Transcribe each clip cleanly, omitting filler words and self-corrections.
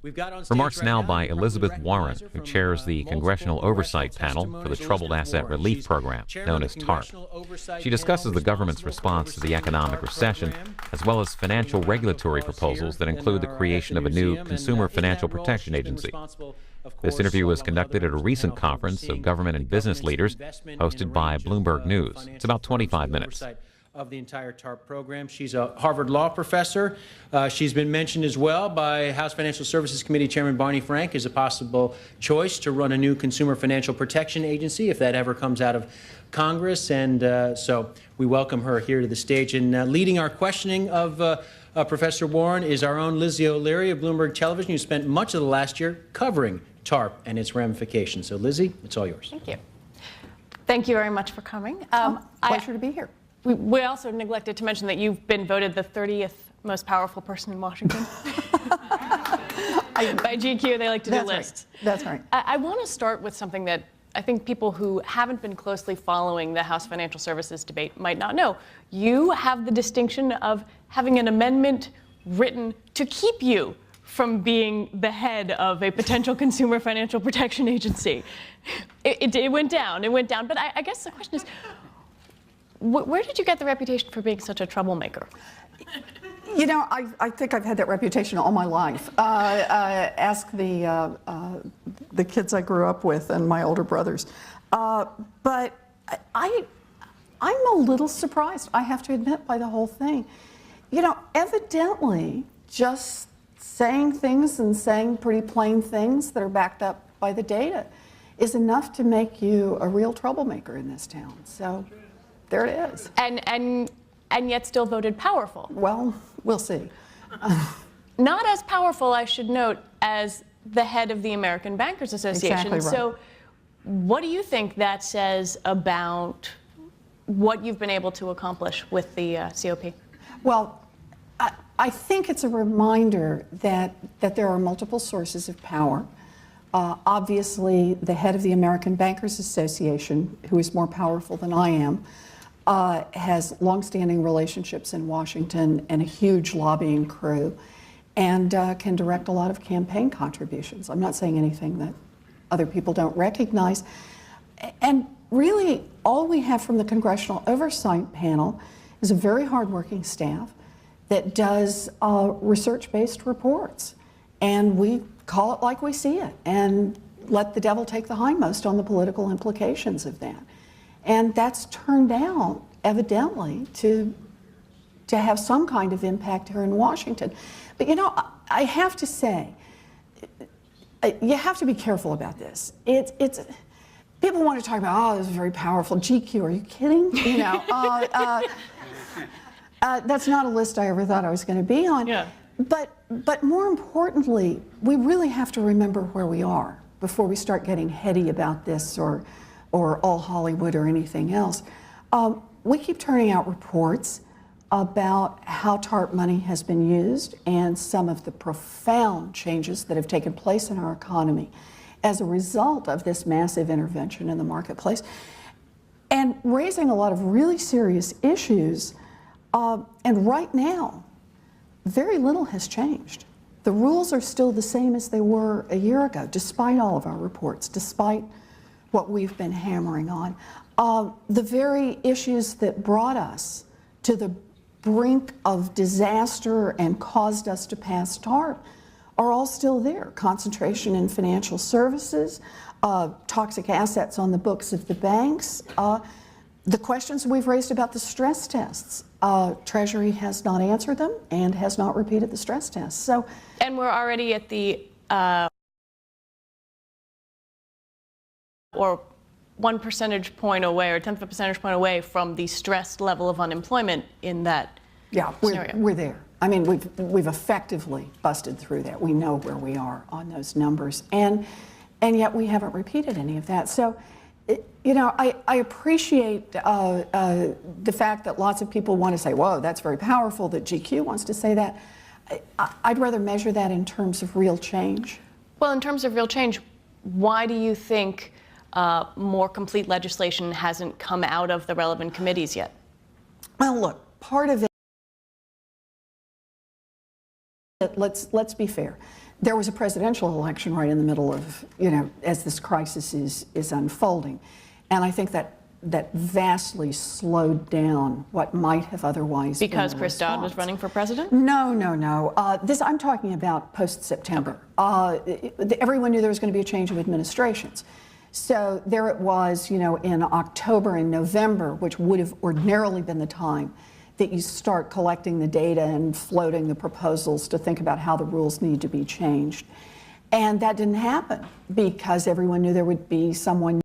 Remarks now by Elizabeth Warren, who chairs the Congressional Oversight Panel for the Troubled Asset Relief Program, known as TARP. She discusses the government's response to the economic recession, as well as financial regulatory proposals that include the creation of a new Consumer Financial Protection Agency. This interview was conducted at a recent conference of government and business leaders hosted by Bloomberg News. It's about 25 minutes. Of the entire TARP program. She's a Harvard Law professor. She's been mentioned as well by House Financial Services Committee Chairman Barney Frank as a possible choice to run a new Consumer Financial Protection Agency if that ever comes out of Congress. And so we welcome her here to the stage. And leading our questioning of Professor Warren is our own Lizzie O'Leary of Bloomberg Television, who spent much of the last year covering TARP and its ramifications. So Lizzie, it's all yours. Thank you. Thank you very much for coming. Pleasure to be here. We also neglected to mention that you've been voted the 30th most powerful person in Washington. By GQ, they like to do lists. Right. That's right. I want to start with something that I think people who haven't been closely following the House Financial Services debate might not know. You have the distinction of having an amendment written to keep you from being the head of a potential Consumer Financial Protection Agency. It went down. It went down. But I guess the question is, where did you get the reputation for being such a troublemaker? You know, I think I've had that reputation all my life. Ask the kids I grew up with and my older brothers. But I'm a little surprised, I have to admit, by the whole thing. You know, evidently, just saying things and saying pretty plain things that are backed up by the data is enough to make you a real troublemaker in this town. So there it is. And yet still voted powerful. Well, we'll see. Not as powerful, I should note, as the head of the American Bankers Association. Exactly right. So what do you think that says about what you've been able to accomplish with the COP? Well, I think it's a reminder that there are multiple sources of power. Obviously, the head of the American Bankers Association, who is more powerful than I am, has longstanding relationships in Washington and a huge lobbying crew, and can direct a lot of campaign contributions. I'm not saying anything that other people don't recognize. And really, all we have from the Congressional Oversight Panel is a very hardworking staff that does research-based reports. And we call it like we see it and let the devil take the hindmost on the political implications of that. And that's turned out, evidently, to have some kind of impact here in Washington. But you know, I have to say, you have to be careful about this. People want to talk about, oh, this is very powerful. GQ, are you kidding? You know, that's not a list I ever thought I was going to be on. Yeah. But more importantly, we really have to remember where we are before we start getting heady about this or all Hollywood or anything else. We keep turning out reports about how TARP money has been used and some of the profound changes that have taken place in our economy as a result of this massive intervention in the marketplace, and raising a lot of really serious issues. And right now, very little has changed. The rules are still the same as they were a year ago, despite all of our reports, despite what we've been hammering on. The very issues that brought us to the brink of disaster and caused us to pass TARP are all still there. Concentration in financial services, toxic assets on the books of the banks, the questions we've raised about the stress tests. Treasury has not answered them and has not repeated the stress tests. So, and we're already at the or 1 percentage point away, or 1/10 of a percentage point away from the stressed level of unemployment in that scenario. We're there. I mean, we've effectively busted through that. We know where we are on those numbers, and yet we haven't repeated any of that. So, you know, I appreciate the fact that lots of people want to say, whoa, that's very powerful, that GQ wants to say that. I'd rather measure that in terms of real change. Well, in terms of real change, why do you think more complete legislation hasn't come out of the relevant committees yet? Well, look, part of it let's be fair. There was a presidential election right in the middle of, as this crisis is unfolding. And I think that vastly slowed down what might have otherwise been Because a Chris Dodd was response. running for president? No. I'm talking about post-September. Everyone knew there was going to be a change of administrations. So there it was, in October and November, which would have ordinarily been the time that you start collecting the data and floating the proposals to think about how the rules need to be changed. And that didn't happen because everyone knew there would be someone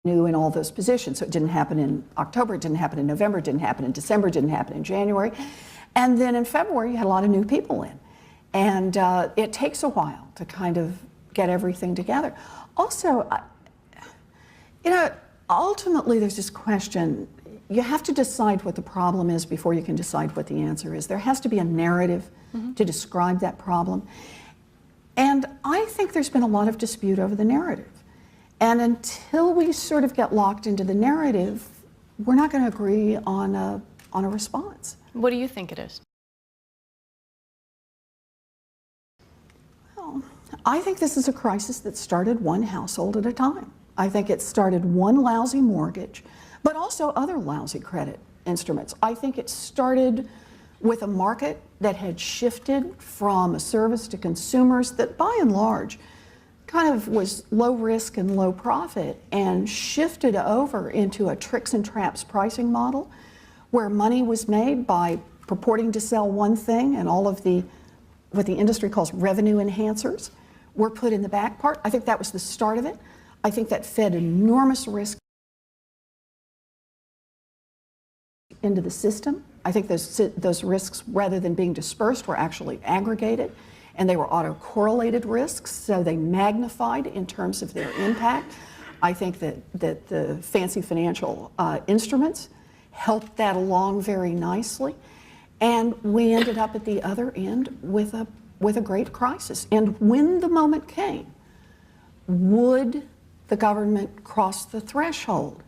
new in all those positions. So it didn't happen in October, it didn't happen in November, it didn't happen in December, it didn't happen in January. And then in February, you had a lot of new people in. And it takes a while to kind of get everything together. Also, ultimately there's this question, you have to decide what the problem is before you can decide what the answer is. There has to be a narrative to describe that problem. And I think there's been a lot of dispute over the narrative. And until we sort of get locked into the narrative, we're not going to agree on a response. What do you think it is? Well, I think this is a crisis that started one household at a time. I think it started one lousy mortgage, but also other lousy credit instruments. I think it started with a market that had shifted from a service to consumers that by and large kind of was low risk and low profit and shifted over into a tricks and traps pricing model where money was made by purporting to sell one thing and all of what the industry calls revenue enhancers were put in the back part. I think that was the start of it. I think that fed enormous risk into the system. I think those risks, rather than being dispersed, were actually aggregated, and they were autocorrelated risks, so they magnified in terms of their impact. I think that the fancy financial instruments helped that along very nicely, and we ended up at the other end with a great crisis. And when the moment came, would the government cross the threshold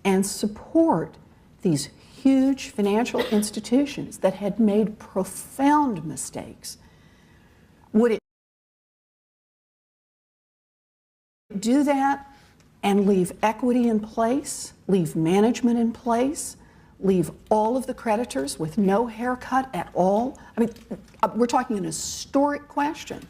and support these huge financial institutions that had made profound mistakes? Would it do that and leave equity in place, leave management in place, leave all of the creditors with no haircut at all? I mean, we're talking an historic question.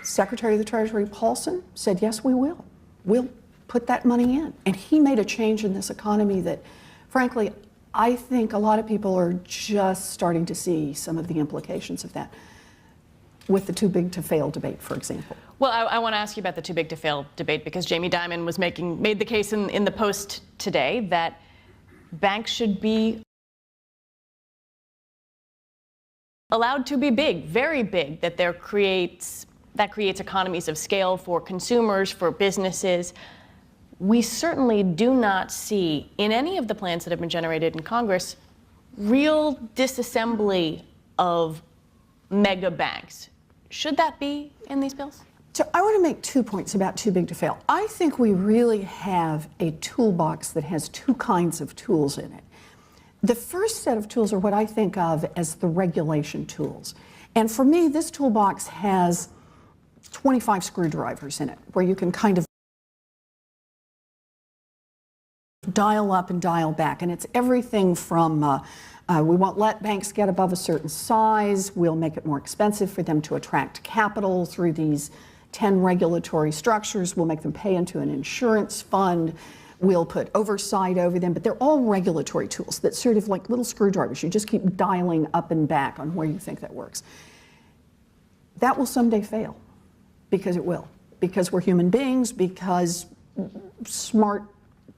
Secretary of the Treasury Paulson said, yes, we will. We'll put that money in. And he made a change in this economy that, frankly, I think a lot of people are just starting to see some of the implications of that with the too big to fail debate, for example. Well, I want to ask you about the too big to fail debate because Jamie Dimon made the case in the Post today that banks should be allowed to be big, very big, that creates economies of scale for consumers, for businesses. We certainly do not see in any of the plans that have been generated in Congress real disassembly of mega banks. Should that be in these bills? So I want to make 2 points about too big to fail. I think we really have a toolbox that has two kinds of tools in it. The first set of tools are what I think of as the regulation tools. And for me, this toolbox has 25 screwdrivers in it, where you can kind of dial up and dial back. And it's everything from we won't let banks get above a certain size, we'll make it more expensive for them to attract capital through these 10 regulatory structures, we'll make them pay into an insurance fund, we'll put oversight over them, but they're all regulatory tools that sort of like little screwdrivers. You just keep dialing up and back on where you think that works. That will someday fail, because it will. Because we're human beings, because smart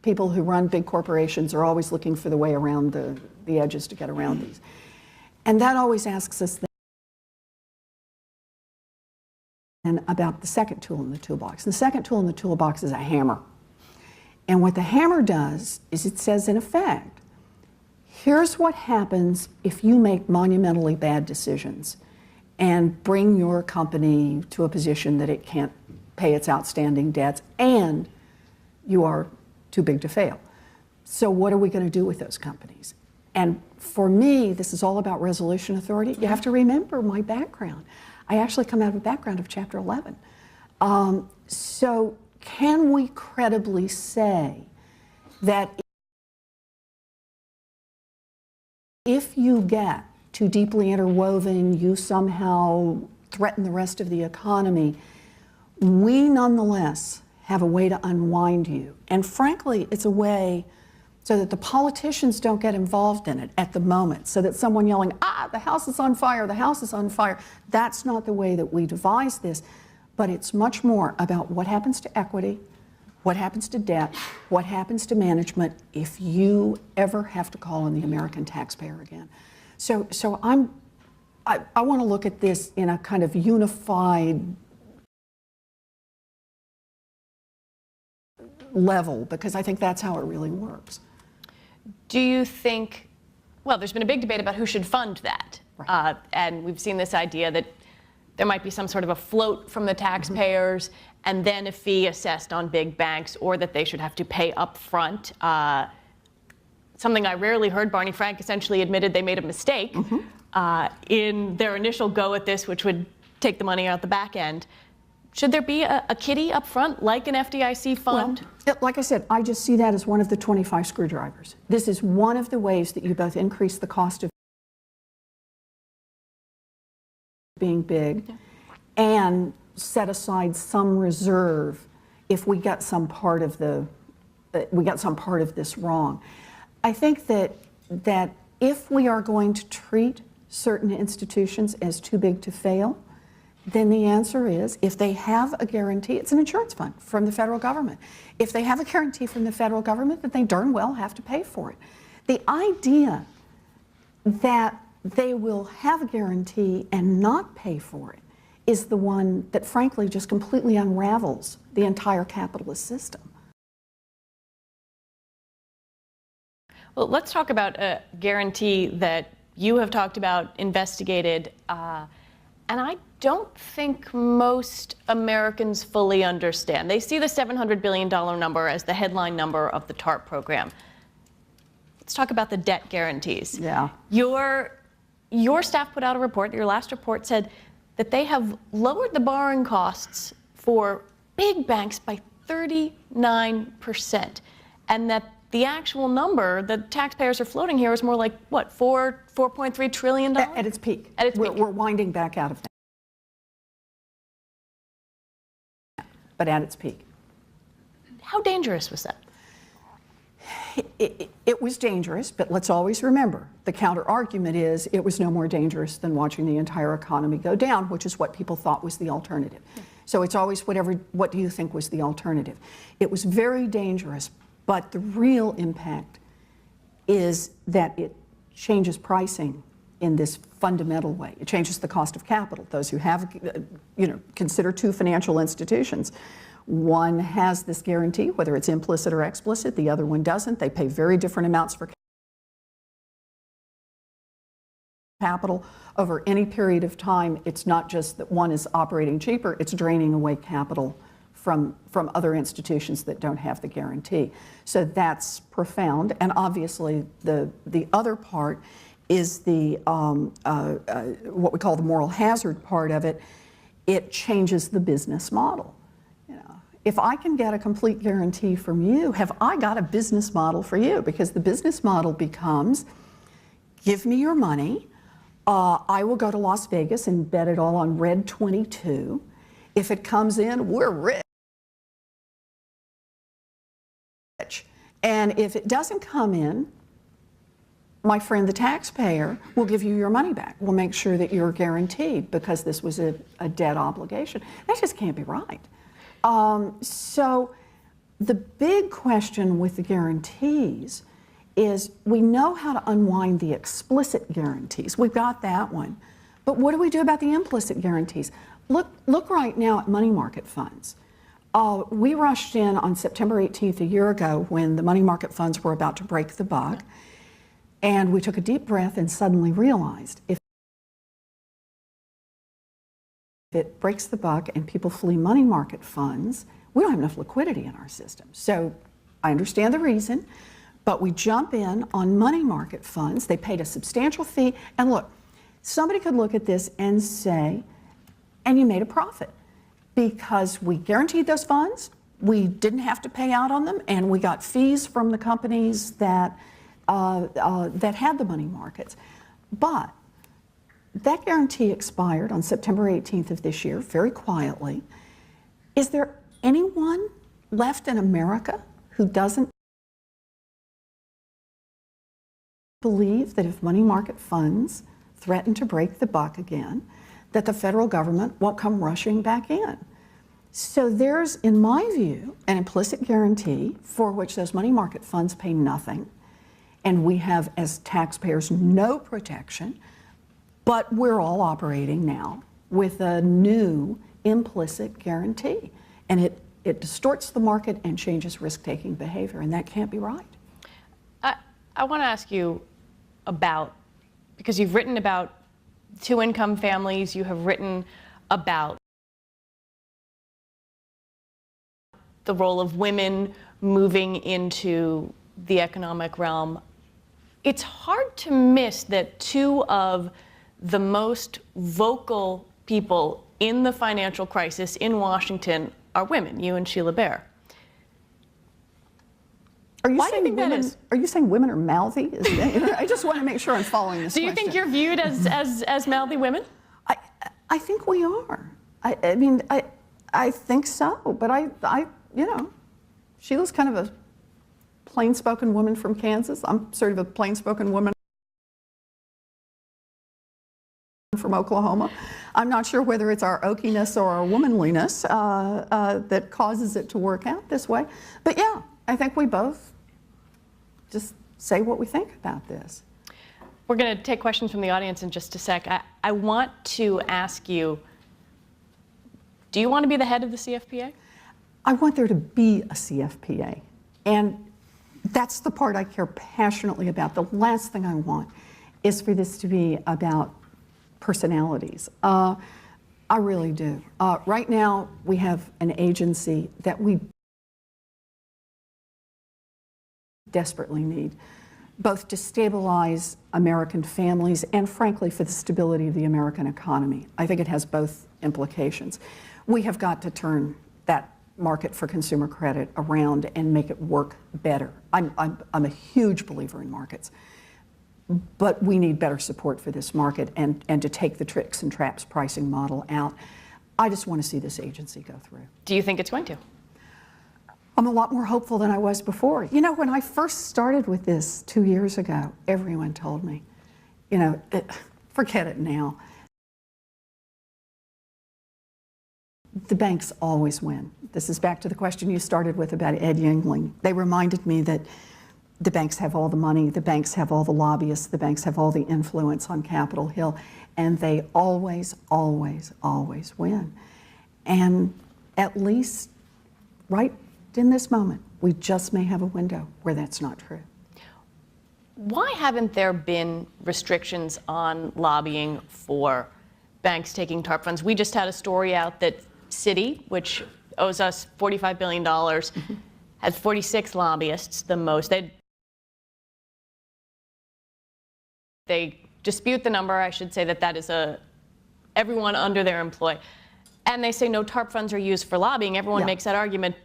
people who run big corporations are always looking for the way around the edges to get around these. And that always asks us then about the second tool in the toolbox. The second tool in the toolbox is a hammer. And what the hammer does is it says, in effect, here's what happens if you make monumentally bad decisions and bring your company to a position that it can't pay its outstanding debts and you are too big to fail. So what are we going to do with those companies? And for me, this is all about resolution authority. You have to remember my background. I actually come out of a background of Chapter 11. So can we credibly say that if you get too deeply interwoven, you somehow threaten the rest of the economy, we nonetheless have a way to unwind you? And frankly, it's a way so that the politicians don't get involved in it at the moment, so that someone yelling, the house is on fire, the house is on fire. That's not the way that we devise this, but it's much more about what happens to equity, what happens to debt, what happens to management if you ever have to call on the American taxpayer again. So I want to look at this in a kind of unified level, because I think that's how it really works. Do you think, well, there's been a big debate about who should fund that. Right. And we've seen this idea that there might be some sort of a float from the taxpayers and then a fee assessed on big banks, or that they should have to pay up front. Something I rarely heard. Barney Frank essentially admitted they made a mistake in their initial go at this, which would take the money out the back end. Should there be a kitty up front, like an FDIC fund? Well, like I said, I just see that as one of the 25 screwdrivers. This is one of the ways that you both increase the cost of being big and set aside some reserve if we get some part of this wrong. I think that if we are going to treat certain institutions as too big to fail, then the answer is, if they have a guarantee, it's an insurance fund from the federal government. If they have a guarantee from the federal government, then they darn well have to pay for it. The idea that they will have a guarantee and not pay for it is the one that frankly just completely unravels the entire capitalist system. Well, let's talk about a guarantee that you have talked about, investigated, and I don't think most Americans fully understand. They see the $700 billion number as the headline number of the TARP program. Let's talk about the debt guarantees. Yeah. Your staff put out a report, your last report said that they have lowered the borrowing costs for big banks by 39%, and that the actual number that taxpayers are floating here is more like, what, $4.3 trillion? At its peak. At its peak. We're winding back out of that. But at its peak. How dangerous was that? It was dangerous, but let's always remember, the counter argument is it was no more dangerous than watching the entire economy go down, which is what people thought was the alternative. Yeah. So it's always what do you think was the alternative? It was very dangerous, but the real impact is that it changes pricing in this fundamental way. It changes the cost of capital. Those who have, consider two financial institutions. One has this guarantee, whether it's implicit or explicit, the other one doesn't. They pay very different amounts for capital over any period of time. It's not just that one is operating cheaper, it's draining away capital from other institutions that don't have the guarantee. So that's profound. And obviously the other part is the what we call the moral hazard part of it. It changes the business model. If I can get a complete guarantee from you, have I got a business model for you? Because the business model becomes, give me your money, I will go to Las Vegas and bet it all on red 22. If it comes in, we're rich. And if it doesn't come in, my friend the taxpayer will give you your money back. We'll make sure that you're guaranteed because this was a debt obligation. That just can't be right. So the big question with the guarantees is we know how to unwind the explicit guarantees. We've got that one. But what do we do about the implicit guarantees? Look right now at money market funds. We rushed in on September 18th a year ago when the money market funds were about to break the buck. And we took a deep breath and suddenly realized if it breaks the buck and people flee money market funds, we don't have enough liquidity in our system. So I understand the reason, But we jump in on money market funds. They paid a substantial fee. And look, somebody could look at this and say, and you made a profit because we guaranteed those funds, we didn't have to pay out on them, and we got fees from the companies that, that had the money markets. But that guarantee expired on September 18th of this year, very quietly. Is there anyone left in America who doesn't believe that if money market funds threaten to break the buck again, that the federal government won't come rushing back in? So there's, in my view, an implicit guarantee for which those money market funds pay nothing, and we have, as taxpayers, no protection, but we're all operating now with a new implicit guarantee, and it distorts the market and changes risk-taking behavior, and that can't be right. I want to ask you about, because you've written about two-income families, you have written about the role of women moving into the economic realm. It's hard to miss that two of the most vocal people in the financial crisis in Washington are women, you and Sheila Bair. Are you Why do you saying think that women, is? Are you saying women are mouthy? I just want to make sure I'm following this Do you question. think you're viewed as mouthy women? I think we are. I mean, I think so, but I you know, Sheila's kind of a plain-spoken woman from Kansas. I'm sort of a plain-spoken woman from Oklahoma. I'm not sure whether it's our oakiness or our womanliness that causes it to work out this way. But yeah, I think we both just say what we think about this. We're going to take questions from the audience in just a sec. I want to ask you, do you want to be the head of the CFPA? I want there to be a CFPA, and that's the part I care passionately about. The last thing I want is for this to be about personalities. I really do. Right now, we have an agency that we desperately need, both to stabilize American families and, frankly, for the stability of the American economy. I think it has both implications. We have got to turn that market for consumer credit around and make it work better. I'm a huge believer in markets, but we need better support for this market and to take the tricks and traps pricing model out. I just want to see this agency go through. Do you think it's going to? I'm a lot more hopeful than I was before. You know, when I first started with this 2 years ago, everyone told me, you know, forget it now. The banks always win. This is back to the question you started with about Ed Yingling. They reminded me that the banks have all the money, the banks have all the lobbyists, the banks have all the influence on Capitol Hill, and they always, always, always win. And at least right in this moment, we just may have a window where that's not true. Why haven't there been restrictions on lobbying for banks taking TARP funds? We just had a story out that Citi, which owes us $45 billion, has 46 lobbyists, the most. They dispute the number. I should say that is everyone under their employ. And they say no TARP funds are used for lobbying. Everyone makes that argument,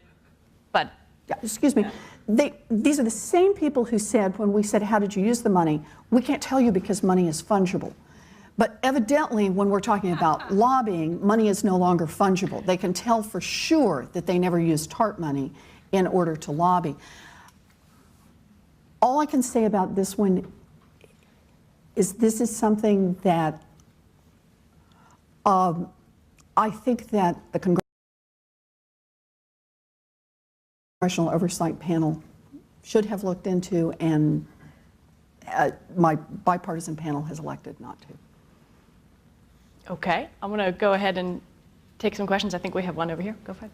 but... Yeah, excuse me. These are the same people who said, when we said, how did you use the money? We can't tell you because money is fungible. But evidently, when we're talking about lobbying, money is no longer fungible. They can tell for sure that they never used TARP money in order to lobby. All I can say about this one is this is something that I think that the Congressional Oversight Panel should have looked into, and my bipartisan panel has elected not to. Okay, I'm going to go ahead and take some questions. I think we have one over here. Go ahead.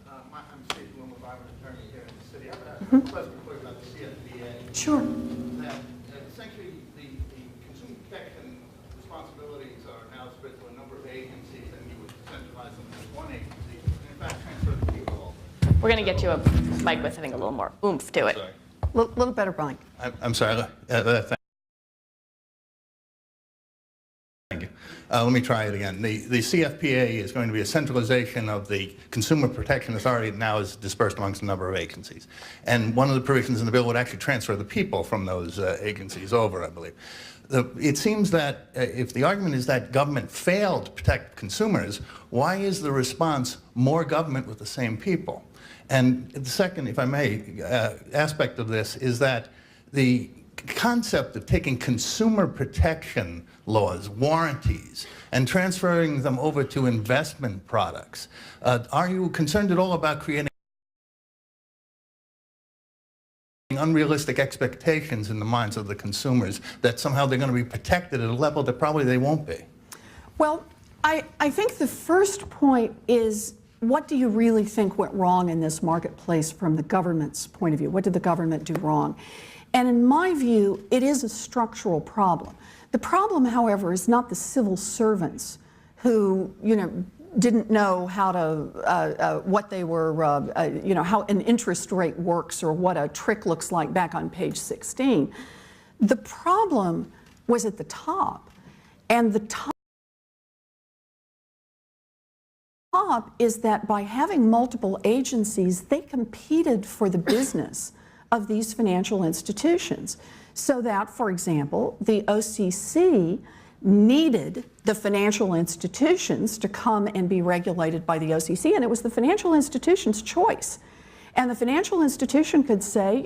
I'm Steve Bloom, I'm an attorney here in the city. I have a question for you about the CFPA. Sure. That essentially the consumer protection responsibilities are now spread to a number of agencies, and you would centralize them as one agency, and in fact transfer the people. We're going to get you a mic with, I think, a little more oomph to it. Sorry. Little better mic. I'm sorry. Thank you. Let me try it again. The CFPA is going to be a centralization of the Consumer Protection Authority that now is dispersed amongst a number of agencies. And one of the provisions in the bill would actually transfer the people from those agencies over, I believe. It seems that if the argument is that government failed to protect consumers, why is the response more government with the same people? And the second, if I may, aspect of this is that the concept of taking consumer protection laws, warranties, and transferring them over to investment products, are you concerned at all about creating unrealistic expectations in the minds of the consumers that somehow they're going to be protected at a level that probably they won't be? Well, I think the first point is, what do you really think went wrong in this marketplace from the government's point of view? What did the government do wrong? And in my view, it is a structural problem. The problem, however, is not the civil servants who, didn't know how to, what they were, how an interest rate works or what a trick looks like back on page 16. The problem was at the top, and the top is that by having multiple agencies, they competed for the business of these financial institutions. So that, for example, the OCC needed the financial institutions to come and be regulated by the OCC, and it was the financial institution's choice. And the financial institution could say,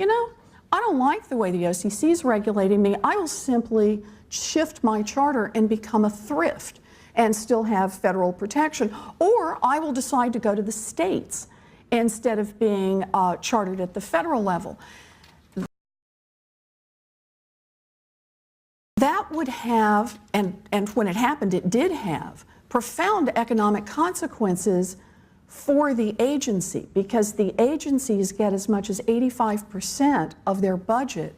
I don't like the way the OCC is regulating me. I will simply shift my charter and become a thrift and still have federal protection. Or I will decide to go to the states instead of being chartered at the federal level. That would have, and when it happened, it did have, profound economic consequences for the agency, because the agencies get as much as 85% of their budget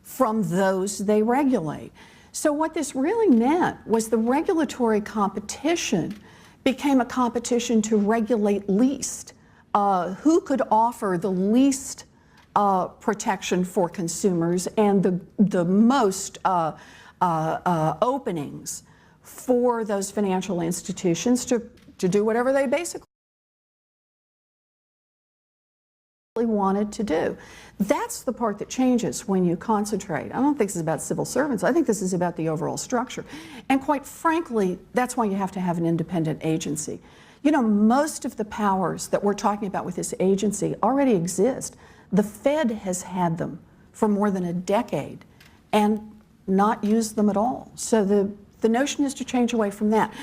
from those they regulate. So what this really meant was the regulatory competition became a competition to regulate least. Who could offer the least protection for consumers and the most openings for those financial institutions to do whatever they basically wanted to do. That's the part that changes when you concentrate. I don't think this is about civil servants. I think this is about the overall structure. And quite frankly, that's why you have to have an independent agency. Most of the powers that we're talking about with this agency already exist. The Fed has had them for more than a decade and not used them at all. So the notion is to change away from that.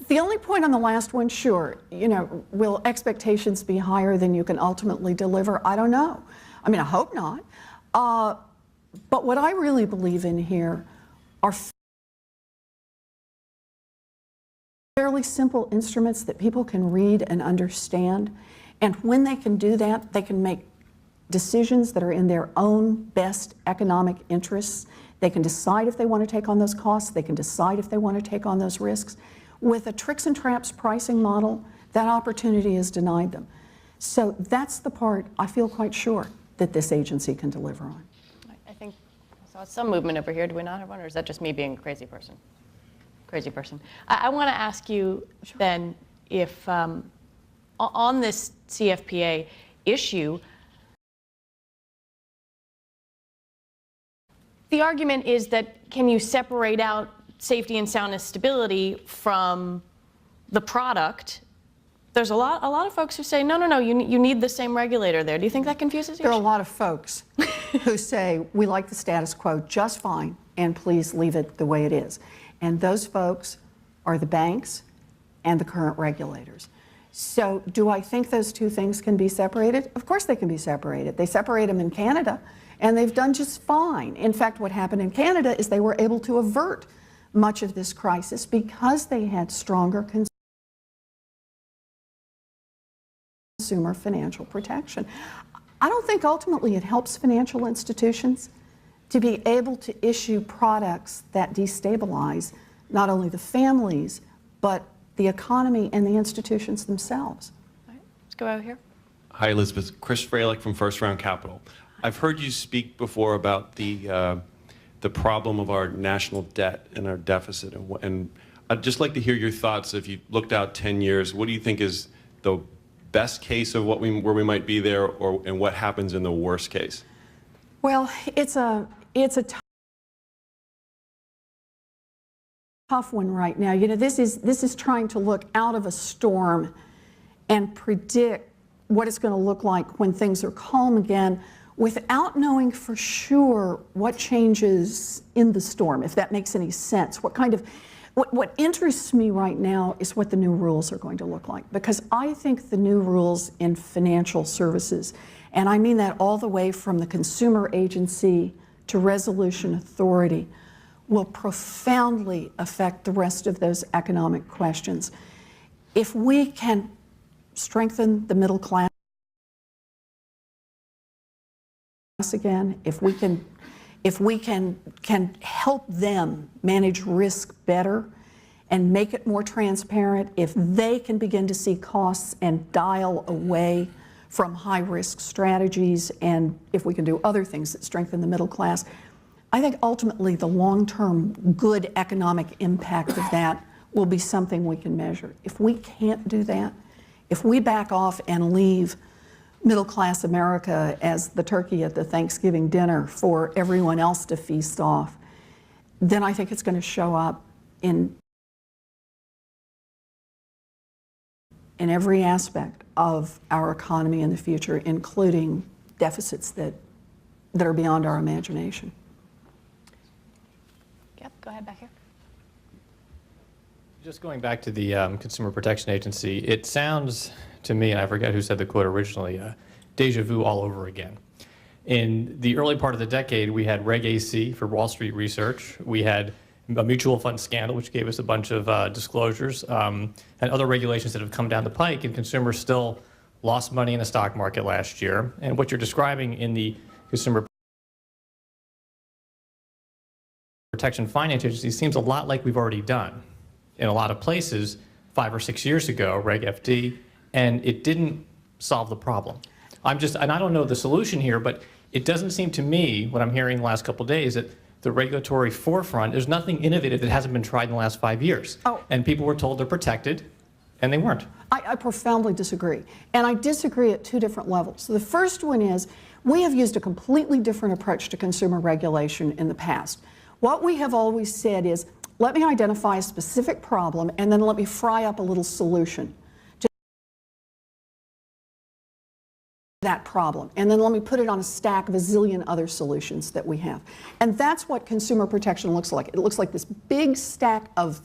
The only point on the last one, sure, will expectations be higher than you can ultimately deliver? I don't know. I mean, I hope not. But what I really believe in here are fairly simple instruments that people can read and understand. And when they can do that, they can make decisions that are in their own best economic interests. They can decide if they want to take on those costs. They can decide if they want to take on those risks. With a tricks and traps pricing model, that opportunity is denied them. So that's the part I feel quite sure that this agency can deliver on. I think I saw some movement over here. Do we not have one, or is that just me being a crazy person? Crazy person. I want to ask you then if on this CFPA issue, the argument is that can you separate out safety and soundness stability from the product? There's a lot of folks who say, no, you need the same regulator there. Do you think that confuses you? There are a lot of folks who say, we like the status quo just fine, and please leave it the way it is. And those folks are the banks and the current regulators. So do I think those two things can be separated? Of course they can be separated. They separate them in Canada, and they've done just fine. In fact, what happened in Canada is they were able to avert much of this crisis because they had stronger consumer financial protection. I don't think ultimately it helps financial institutions to be able to issue products that destabilize not only the families, but the economy and the institutions themselves. All right, let's go out here. Hi, Elizabeth. Chris Fralick from First Round Capital. I've heard you speak before about the problem of our national debt and our deficit, and I'd just like to hear your thoughts. If you looked out 10 years, what do you think is the best case of where we might be there, and what happens in the worst case? Well, it's a tough one right now. You know, this is trying to look out of a storm and predict what it's going to look like when things are calm again, without knowing for sure what changes in the storm, if that makes any sense. What interests me right now is what the new rules are going to look like, because I think the new rules in financial services, and I mean that all the way from the consumer agency to resolution authority, will profoundly affect the rest of those economic questions. If we can strengthen the middle class again, if we can help them manage risk better and make it more transparent, if they can begin to see costs and dial away from high-risk strategies, and if we can do other things that strengthen the middle class, I think ultimately the long-term good economic impact of that will be something we can measure. If we can't do that, if we back off and leave middle-class America as the turkey at the Thanksgiving dinner for everyone else to feast off, then I think it's going to show up in every aspect of our economy in the future, including deficits that are beyond our imagination. Yep, go ahead back here. Just going back to the Consumer Protection Agency, it sounds to me, and I forget who said the quote originally, deja vu all over again. In the early part of the decade, we had Reg AC for Wall Street research. We had a mutual fund scandal, which gave us a bunch of disclosures, and other regulations that have come down the pike, and consumers still lost money in the stock market last year. And what you're describing in the Consumer Protection Finance Agency seems a lot like we've already done in a lot of places 5 or 6 years ago, Reg FD, and it didn't solve the problem. And I don't know the solution here, but it doesn't seem to me, what I'm hearing the last couple of days, that the regulatory forefront, there's nothing innovative that hasn't been tried in the last 5 years. Oh. And people were told they're protected, and they weren't. I profoundly disagree. And I disagree at two different levels. So the first one is, we have used a completely different approach to consumer regulation in the past. What we have always said is, let me identify a specific problem, and then let me fry up a little solution to that problem. And then let me put it on a stack of a zillion other solutions that we have. And that's what consumer protection looks like. It looks like this big stack of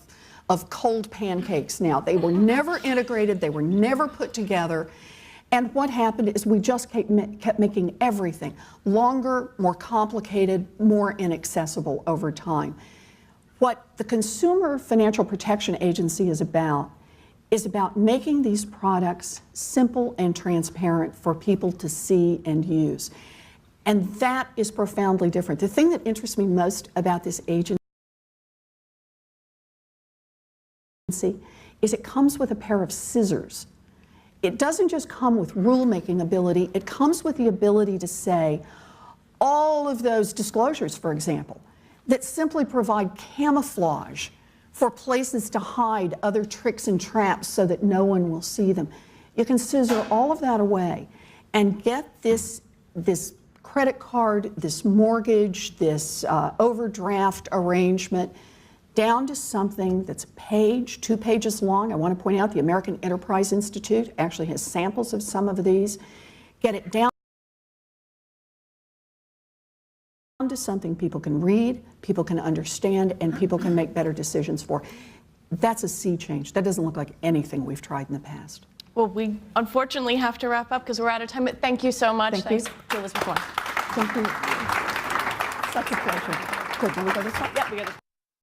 cold pancakes now. They were never integrated, they were never put together. And what happened is we just kept making everything longer, more complicated, more inaccessible over time. What the Consumer Financial Protection Agency is about making these products simple and transparent for people to see and use. And that is profoundly different. The thing that interests me most about this agency is it comes with a pair of scissors. It doesn't just come with rule-making ability, it comes with the ability to say, all of those disclosures, for example, that simply provide camouflage for places to hide other tricks and traps so that no one will see them. You can scissor all of that away and get this credit card, this mortgage, this overdraft arrangement down to something that's a page, 2 pages long. I want to point out the American Enterprise Institute actually has samples of some of these. Get it down to something people can read, people can understand, and people can make better decisions for. That's a sea change. That doesn't look like anything we've tried in the past. Well, we unfortunately have to wrap up because we're out of time, but thank you so much. Thanks to Elizabeth Warren. Thank you. Such a pleasure. Good, can we go this way? Yeah, we got it.